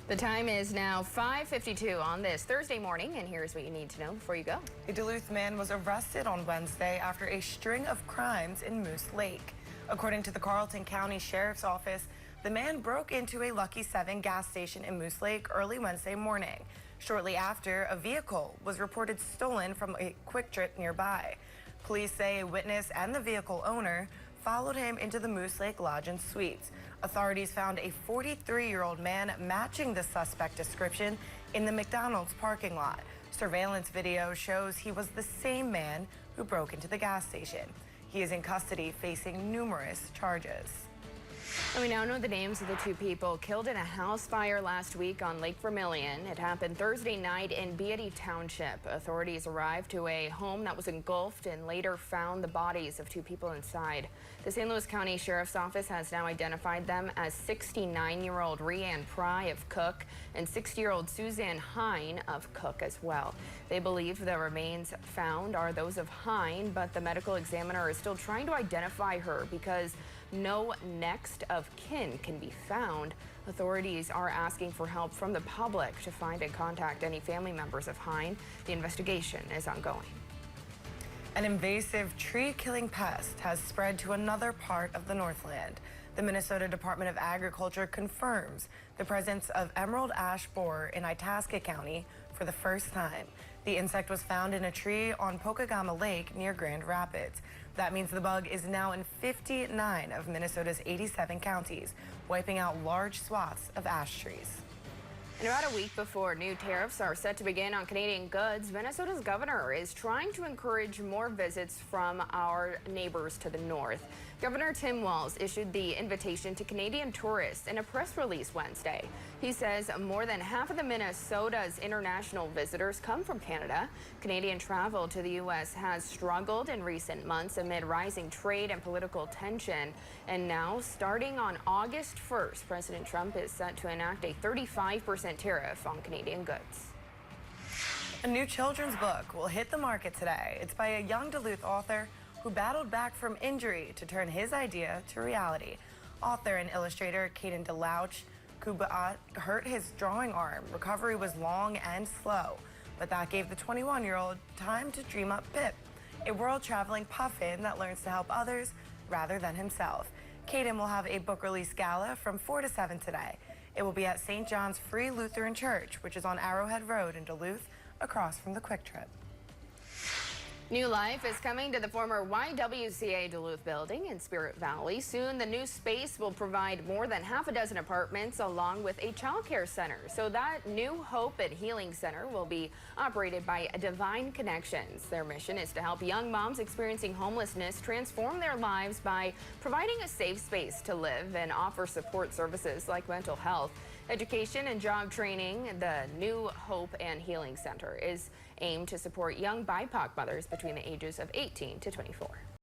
The time is now 5:52 on this Thursday morning, and here's what you need to know before you go. A Duluth man was arrested on Wednesday after a string of crimes in Moose Lake. According to the Carlton County Sheriff's Office, the man broke into a Lucky 7 gas station in Moose Lake early Wednesday morning. Shortly after, a vehicle was reported stolen from a Quick Trip nearby. Police say a witness and the vehicle owner followed him into the Moose Lake Lodge and Suites. Authorities found a 43-year-old man matching the suspect description in the McDonald's parking lot. Surveillance video shows he was the same man who broke into the gas station. He is in custody facing numerous charges. And we now know the names of the two people killed in a house fire last week on Lake Vermilion. It happened Thursday night in Beatty Township. Authorities arrived to a home that was engulfed and later found the bodies of two people inside. The St. Louis County Sheriff's Office has now identified them as 69-year-old Rianne Pry of Cook and 60-year-old Suzanne Hine of Cook as well. They believe the remains found are those of Hine, but the medical examiner is still trying to identify her because no next of kin can be found. Authorities are asking for help from the public to find and contact any family members of Hine. The investigation is ongoing. An invasive tree-killing pest has spread to another part of the Northland. The Minnesota Department of Agriculture confirms the presence of emerald ash borer in Itasca County for the first time. The insect was found in a tree on Pokegama Lake near Grand Rapids. That means the bug is now in 59 of Minnesota's 87 counties, wiping out large swaths of ash trees. And about a week before new tariffs are set to begin on Canadian goods, Minnesota's governor is trying to encourage more visits from our neighbors to the north. Governor Tim Walz issued the invitation to Canadian tourists in a press release Wednesday. He says more than half of the Minnesota's international visitors come from Canada. Canadian travel to the U.S. has struggled in recent months amid rising trade and political tension. And now, starting on August 1st, President Trump is set to enact a 35% tariff on Canadian goods. A new children's book will hit the market today. It's by a young Duluth author who battled back from injury to turn his idea to reality. Author and illustrator Caden DeLouch Kubaat hurt his drawing arm. Recovery was long and slow, but that gave the 21-year-old time to dream up Pip, a world-traveling puffin that learns to help others rather than himself. Caden will have a book release gala from 4 to 7 today. It will be at St. John's Free Lutheran Church, which is on Arrowhead Road in Duluth, across from the Quick Trip. New life is coming to the former YWCA Duluth building in Spirit Valley. Soon, the new space will provide more than half a dozen apartments along with a child care center. So that New Hope and Healing Center will be operated by Divine Connections. Their mission is to help young moms experiencing homelessness transform their lives by providing a safe space to live and offer support services like mental health, education, and job training. The New Hope and Healing Center is aimed to support young BIPOC mothers between the ages of 18 to 24.